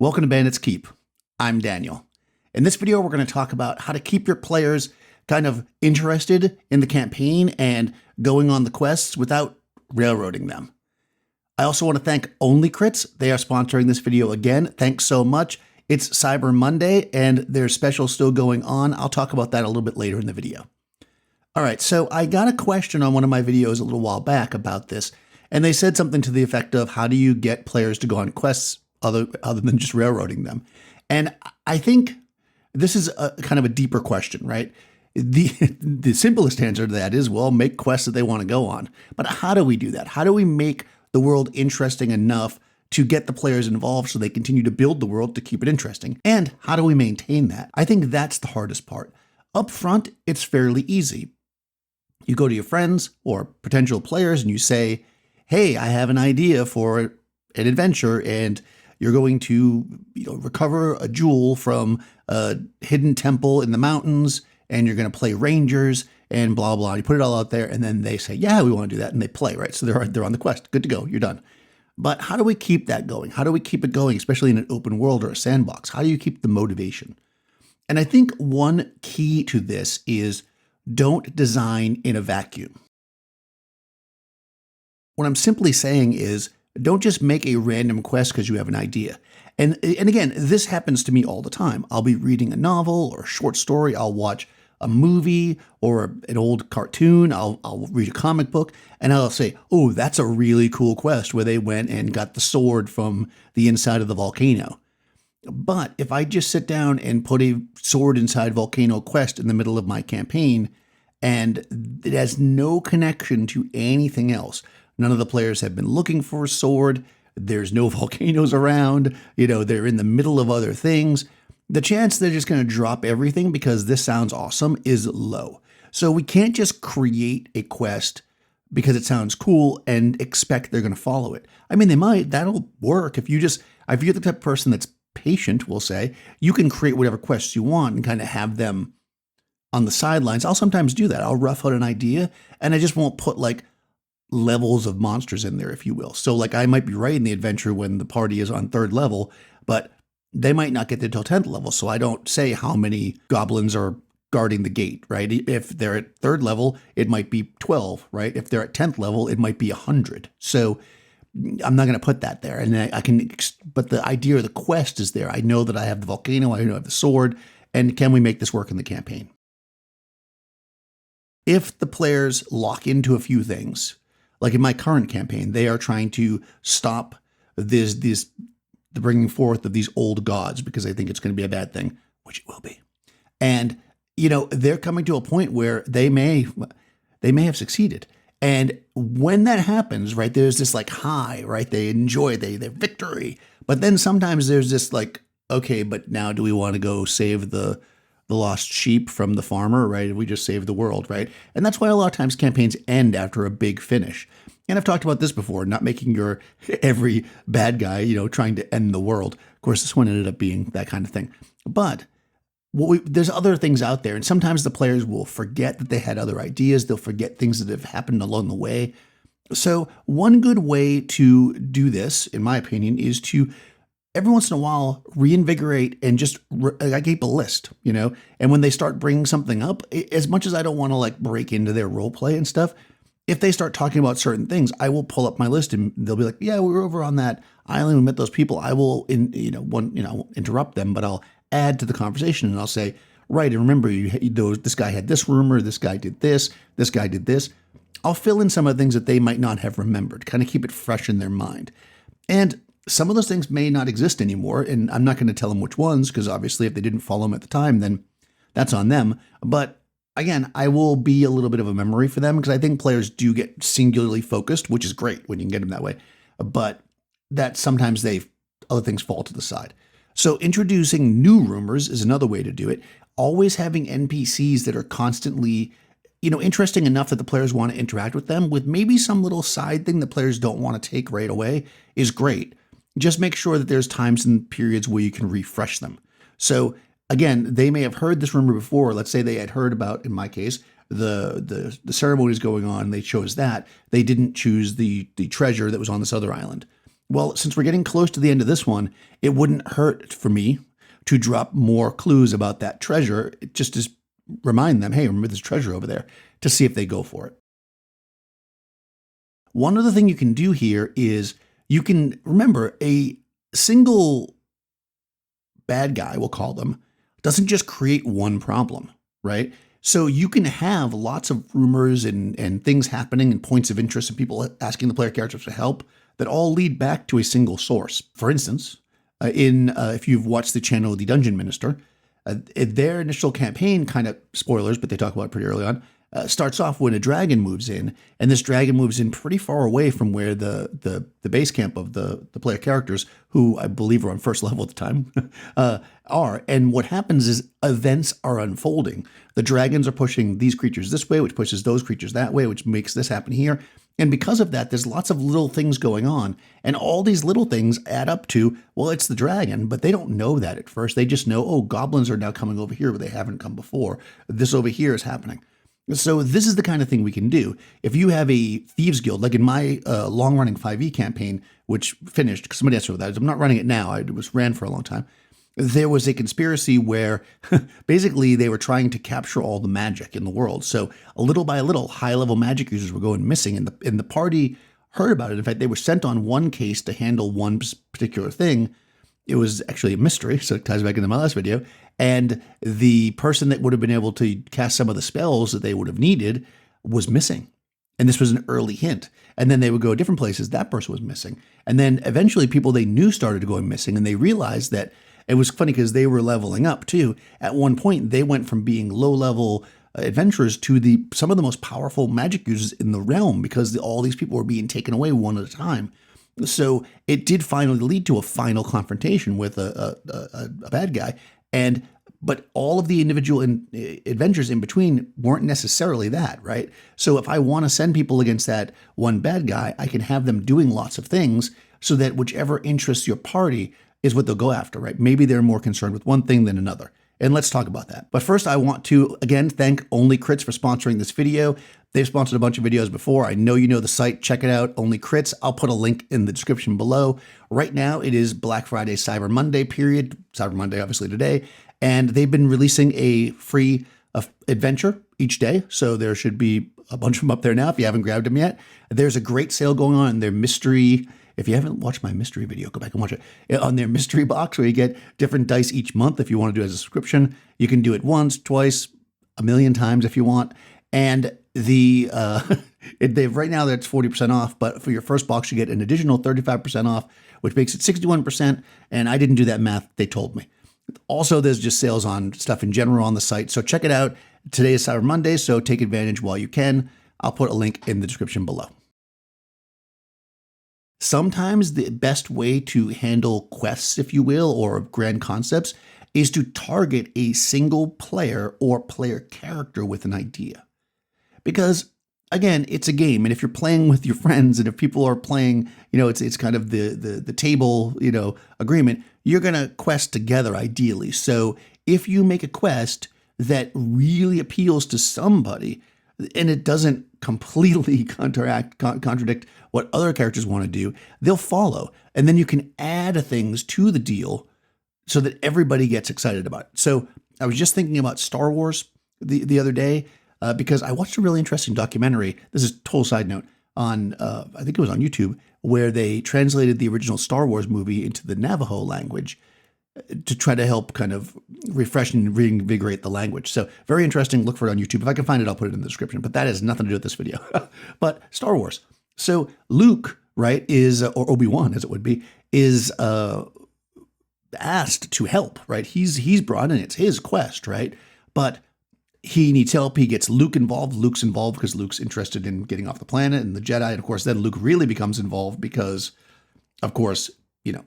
Welcome to Bandit's Keep. I'm Daniel. In this video, we're going to talk about how to keep your players kind of interested in the campaign and going on the quests without railroading them. I also want to thank Only Crits. They are sponsoring this video again. Thanks so much. It's Cyber Monday and there's specials still going on. I'll talk about that a little bit later in the video. All right, so I got a question on one of my videos a little while back about this, and they said something to the effect of, how do you get players to go on quests other than just railroading them? And I think this is a kind of a deeper question, right? The simplest answer to that is, well, make quests that they want to go on. But how do we do that? How do we make the world interesting enough to get the players involved so they continue to build the world to keep it interesting? And how do we maintain that? I think that's the hardest part. Up front, it's fairly easy. You go to your friends or potential players and you say, hey, I have an idea for an adventure, and you're going to recover a jewel from a hidden temple in the mountains, and you're going to play rangers and blah, blah. You put it all out there, and then they say, yeah, we want to do that, and they play, right? So they're on the quest. Good to go. You're done. But how do we keep that going? How do we keep it going, especially in an open world or a sandbox? How do you keep the motivation? And I think one key to this is don't design in a vacuum. What I'm simply saying is, don't just make a random quest because you have an idea. And again, this happens to me all the time. I'll be reading a novel or a short story. I'll watch a movie or an old cartoon. I'll read a comic book, and I'll say, oh, that's a really cool quest where they went and got the sword from the inside of the volcano. But if I just sit down and put a sword inside volcano quest in the middle of my campaign, and it has no connection to anything else, none of the players have been looking for a sword, there's no volcanoes around, they're in the middle of other things, the chance they're just going to drop everything because this sounds awesome is low. So we can't just create a quest because it sounds cool and expect they're going to follow it. I mean, they might. That'll work. If you're the type of person that's patient, we'll say, you can create whatever quests you want and kind of have them on the sidelines. I'll sometimes do that. I'll rough out an idea, and I just won't put like levels of monsters in there, if you will. So like I might be writing the adventure when the party is on 3rd level, but they might not get there till 10th level. So I don't say how many goblins are guarding the gate, right? If they're at 3rd level, it might be 12, right? If they're at 10th level, it might be 100. So I'm not going to put that there. And I can, but the idea of the quest is there. I know that I have the volcano, I know I have the sword, and can we make this work in the campaign? If the players lock into a few things, like in my current campaign, they are trying to stop the bringing forth of these old gods because they think it's going to be a bad thing, which it will be. And, they're coming to a point where they may have succeeded. And when that happens, right, there's this like high, right? They enjoy their victory. But then sometimes there's this like, okay, but now do we want to go save the lost sheep from the farmer, right? We just saved the world, right? And that's why a lot of times campaigns end after a big finish. And I've talked about this before, not making your every bad guy, trying to end the world. Of course, this one ended up being that kind of thing. But there's other things out there, and sometimes the players will forget that they had other ideas. They'll forget things that have happened along the way. So one good way to do this, in my opinion, is to every once in a while reinvigorate and just I keep a list, and when they start bringing something up, as much as I don't want to like break into their role play and stuff, if they start talking about certain things, I will pull up my list and they'll be like, yeah, we were over on that island, we met those people. I will interrupt them, but I'll add to the conversation and I'll say, right, and remember this guy had this rumor, this guy did this guy did this. I'll fill in some of the things that they might not have remembered, kind of keep it fresh in their mind. And some of those things may not exist anymore, and I'm not going to tell them which ones, because obviously if they didn't follow them at the time, then that's on them. But again, I will be a little bit of a memory for them, because I think players do get singularly focused, which is great when you can get them that way. But that sometimes other things fall to the side. So introducing new rumors is another way to do it. Always having NPCs that are constantly interesting enough that the players want to interact with them, with maybe some little side thing the players don't want to take right away, is great. Just make sure that there's times and periods where you can refresh them. So again, they may have heard this rumor before. Let's say they had heard about, in my case, the ceremonies going on. They chose that. They didn't choose the treasure that was on this other island. Well, since we're getting close to the end of this one, it wouldn't hurt for me to drop more clues about that treasure, just to remind them, hey, remember this treasure over there, to see if they go for it. One other thing you can do here is you can remember a single bad guy, we'll call them, doesn't just create one problem, right? So you can have lots of rumors and things happening and points of interest and people asking the player characters for help that all lead back to a single source. For instance, if you've watched the channel of The Dungeon Minister, their initial campaign, kind of spoilers, but they talk about it pretty early on, starts off when a dragon moves in, and this dragon moves in pretty far away from where the base camp of the player characters, who I believe are on first level at the time, are. And what happens is events are unfolding. The dragons are pushing these creatures this way, which pushes those creatures that way, which makes this happen here. And because of that, there's lots of little things going on. And all these little things add up to, well, it's the dragon, but they don't know that at first. They just know, oh, goblins are now coming over here where they haven't come before. This over here is happening. So this is the kind of thing we can do. If you have a thieves guild, like in my long-running 5e campaign, which finished, because somebody asked for that. I'm not running it now. It was ran for a long time. There was a conspiracy where basically they were trying to capture all the magic in the world. So a little by little, high-level magic users were going missing, and the party heard about it. In fact, they were sent on one case to handle one particular thing. It was actually a mystery, so it ties back into my last video. And the person that would have been able to cast some of the spells that they would have needed was missing. And this was an early hint. And then they would go different places. That person was missing. And then eventually people they knew started going missing, and they realized that it was funny because they were leveling up too. At one point, they went from being low-level adventurers to some of the most powerful magic users in the realm, because all these people were being taken away one at a time. So it did finally lead to a final confrontation with a bad guy. But all of the individual adventures in between weren't necessarily that, right? So if I want to send people against that one bad guy, I can have them doing lots of things so that whichever interests your party is what they'll go after, right? Maybe they're more concerned with one thing than another. And let's talk about that. But first, I want to, again, thank Only Crits for sponsoring this video. They've sponsored a bunch of videos before. I know you know the site. Check it out, Only Crits. I'll put a link in the description below. Right now, it is Black Friday, Cyber Monday period. Cyber Monday, obviously, today. And they've been releasing a free adventure each day. So there should be a bunch of them up there now if you haven't grabbed them yet. There's a great sale going on in their mystery. If you haven't watched my mystery video, go back and watch it. On their mystery box, where you get different dice each month. If you want to do it as a subscription, you can do it once, twice, a million times if you want. And they've right now that's 40% off, but for your first box, you get an additional 35% off, which makes it 61%. And I didn't do that math. They told me. Also, there's just sales on stuff in general on the site. So check it out. Today is Cyber Monday, so take advantage while you can. I'll put a link in the description below. Sometimes the best way to handle quests, if you will, or grand concepts is to target a single player or player character with an idea. Because, again, it's a game, and if you're playing with your friends, and if people are playing, it's kind of the table, agreement, you're going to quest together ideally. So if you make a quest that really appeals to somebody, and it doesn't completely contradict what other characters want to do, they'll follow. And then you can add things to the deal so that everybody gets excited about it. So I was just thinking about Star Wars the other day because I watched a really interesting documentary. This is a total side note on, I think it was on YouTube, where they translated the original Star Wars movie into the Navajo language to try to help kind of refresh and reinvigorate the language. So very interesting. Look for it on YouTube. If I can find it, I'll put it in the description. But that has nothing to do with this video. But Star Wars. So Luke, right, is, or Obi-Wan as it would be, is asked to help, right? He's brought in. It's his quest, right? But he needs help. He gets Luke involved. Luke's involved because Luke's interested in getting off the planet and the Jedi. And of course, then Luke really becomes involved because, of course,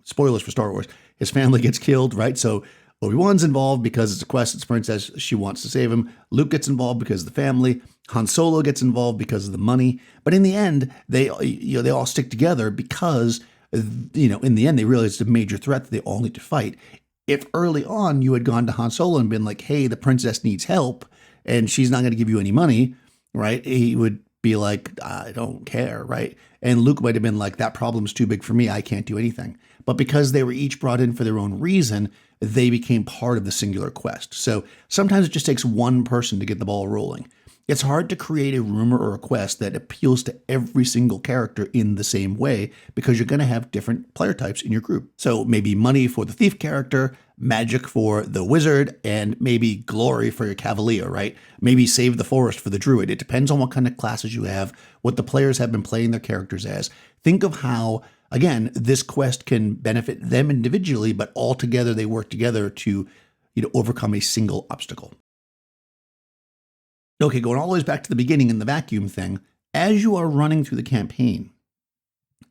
spoilers for Star Wars, his family gets killed, right? So Obi-Wan's involved because it's a quest. It's princess. She wants to save him. Luke gets involved because of the family. Han Solo gets involved because of the money. But in the end, they all stick together because, in the end, they realize it's a major threat that they all need to fight. If early on you had gone to Han Solo and been like, hey, the princess needs help and she's not going to give you any money, right? He would be like, I don't care, right? And Luke might have been like, that problem's too big for me. I can't do anything. But because they were each brought in for their own reason, they became part of the singular quest. So sometimes it just takes one person to get the ball rolling. It's hard to create a rumor or a quest that appeals to every single character in the same way because you're going to have different player types in your group. So maybe money for the thief character, magic for the wizard, and maybe glory for your cavalier, right? Maybe save the forest for the druid. It depends on what kind of classes you have, what the players have been playing their characters as. Think of how, again, this quest can benefit them individually, but all together they work together to, overcome a single obstacle. Okay, going all the way back to the beginning in the vacuum thing, as you are running through the campaign,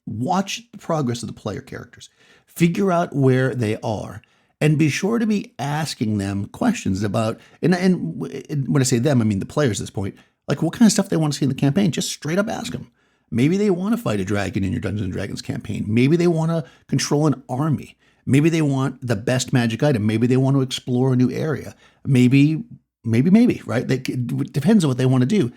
watch the progress of the player characters. Figure out where they are, and be sure to be asking them questions about, and when I say them, I mean the players at this point, like what kind of stuff they want to see in the campaign. Just straight up ask them. Maybe they want to fight a dragon in your Dungeons & Dragons campaign. Maybe they want to control an army. Maybe they want the best magic item. Maybe they want to explore a new area. Maybe, right? It depends on what they want to do.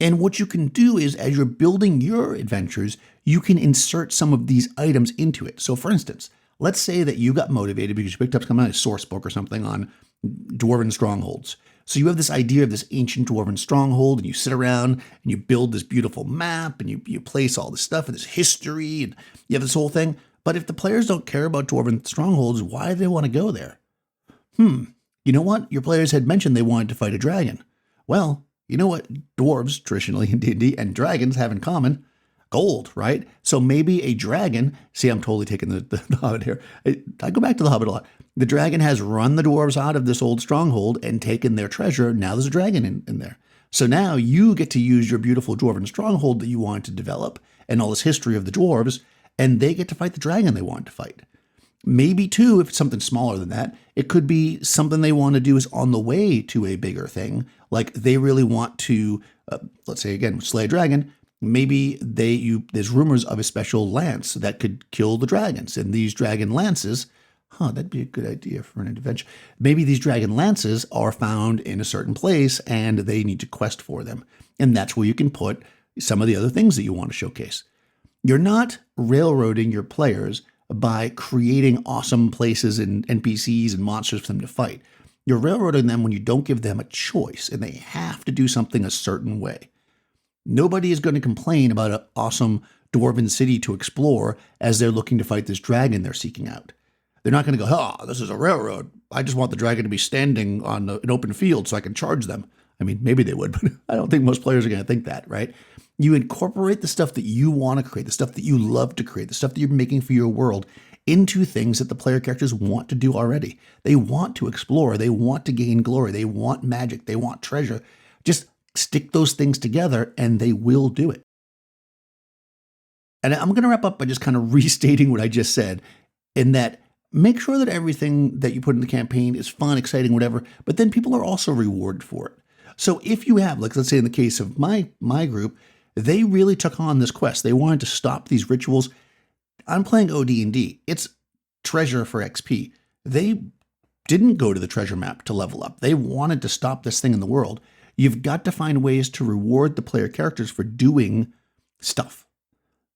And what you can do is, as you're building your adventures, you can insert some of these items into it. So for instance, let's say that you got motivated because you picked up some kind of source book or something on dwarven strongholds. So you have this idea of this ancient dwarven stronghold, and you sit around and you build this beautiful map, and you place all this stuff and this history, and you have this whole thing. But if the players don't care about dwarven strongholds, why do they want to go there? You know what? Your players had mentioned they wanted to fight a dragon. Well, you know what dwarves traditionally in D&D and dragons have in common? Gold, right? So maybe a dragon, see, I'm totally taking the Hobbit here. I go back to the Hobbit a lot. The dragon has run the dwarves out of this old stronghold and taken their treasure. Now there's a dragon in there. So now you get to use your beautiful dwarven stronghold that you wanted to develop and all this history of the dwarves, and they get to fight the dragon they wanted to fight. Maybe too, if it's something smaller than that, it could be something they want to do is on the way to a bigger thing. Like they really want to, let's say again, slay a dragon. Maybe there's rumors of a special lance that could kill the dragons. And these dragon lances, that'd be a good idea for an adventure. Maybe these dragon lances are found in a certain place and they need to quest for them. And that's where you can put some of the other things that you want to showcase. You're not railroading your players by creating awesome places and NPCs and monsters for them to fight. You're railroading them when you don't give them a choice and they have to do something a certain way. Nobody is going to complain about an awesome dwarven city to explore as they're looking to fight this dragon they're seeking out. They're not going to go, this is a railroad. I just want the dragon to be standing on an open field so I can charge them. I mean, maybe they would, but I don't think most players are going to think that, right? You incorporate the stuff that you want to create, the stuff that you love to create, the stuff that you're making for your world into things that the player characters want to do already. They want to explore. They want to gain glory. They want magic. They want treasure. Just stick those things together and they will do it. And I'm going to wrap up by just kind of restating what I just said, in that make sure that everything that you put in the campaign is fun, exciting, whatever, but then people are also rewarded for it. So if you have, like, let's say in the case of my group, they really took on this quest. They wanted to stop these rituals. I'm playing OD&D. It's treasure for XP. They didn't go to the treasure map to level up. They wanted to stop this thing in the world. You've got to find ways to reward the player characters for doing stuff.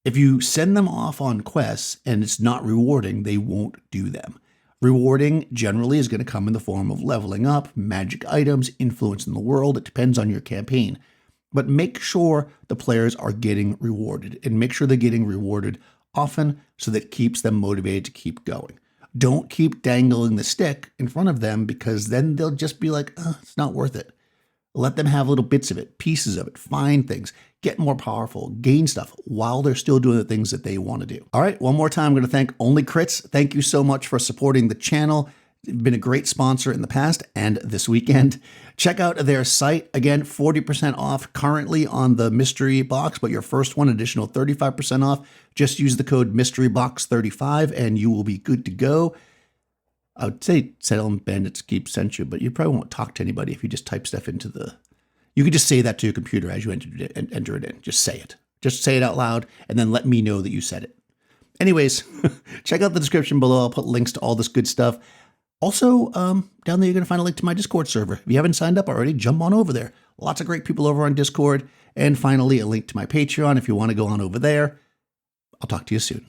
If you send them off on quests and it's not rewarding, they won't do them. Rewarding generally is going to come in the form of leveling up, magic items, influence in the world. It depends on your campaign. But make sure the players are getting rewarded, and make sure they're getting rewarded often so that keeps them motivated to keep going. Don't keep dangling the stick in front of them, because then they'll just be like, it's not worth it. Let them have little bits of it, pieces of it, find things, get more powerful, gain stuff while they're still doing the things that they want to do. All right, one more time, I'm going to thank Only Crits. Thank you so much for supporting the channel. You've been a great sponsor in the past and this weekend. Check out their site. Again, 40% off currently on the mystery box, but your first one, additional 35% off. Just use the code mysterybox35 and you will be good to go. I would say Salem Bandits Keep sent you, but you probably won't talk to anybody if you just type stuff into the... You could just say that to your computer as you enter it in. Just say it. Just say it out loud and then let me know that you said it. Anyways, check out the description below. I'll put links to all this good stuff. Also, down there, you're going to find a link to my Discord server. If you haven't signed up already, jump on over there. Lots of great people over on Discord. And finally, a link to my Patreon if you want to go on over there. I'll talk to you soon.